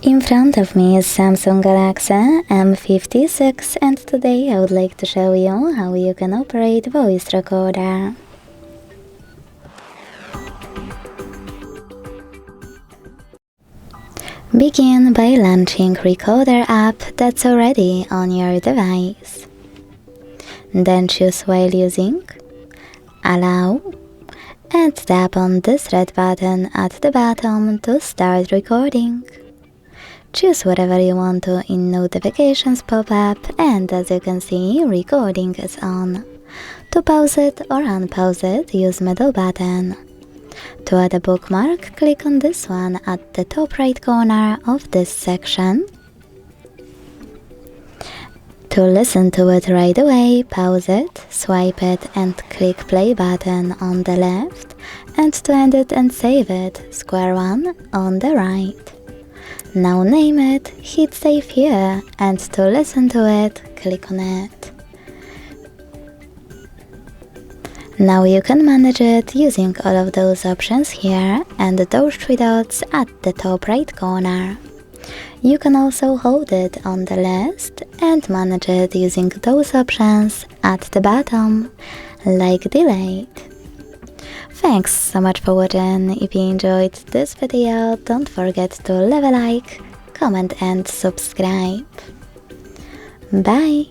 In front of me is Samsung Galaxy M56 and today I would like to show you how you can operate voice recorder. Begin by launching Recorder app that's already on your device. Then choose while using, Allow, and tap on this red button at the bottom to start recording. Choose whatever you want to in notifications pop-up, and as you can see, recording is on. To pause it or unpause it, use middle button. To add a bookmark, click on this one at the top right corner of this section. To listen to it right away, pause it, swipe it and click play button on the left, and to end it and save it, square one on the right. Now name it, hit save here, and to listen to it, click on it. Now you can manage it using all of those options here and those three dots at the top right corner. You can also hold it on the list and manage it using those options at the bottom, like delete. Thanks so much for watching. If you enjoyed this video, don't forget to leave a like, comment and subscribe. Bye!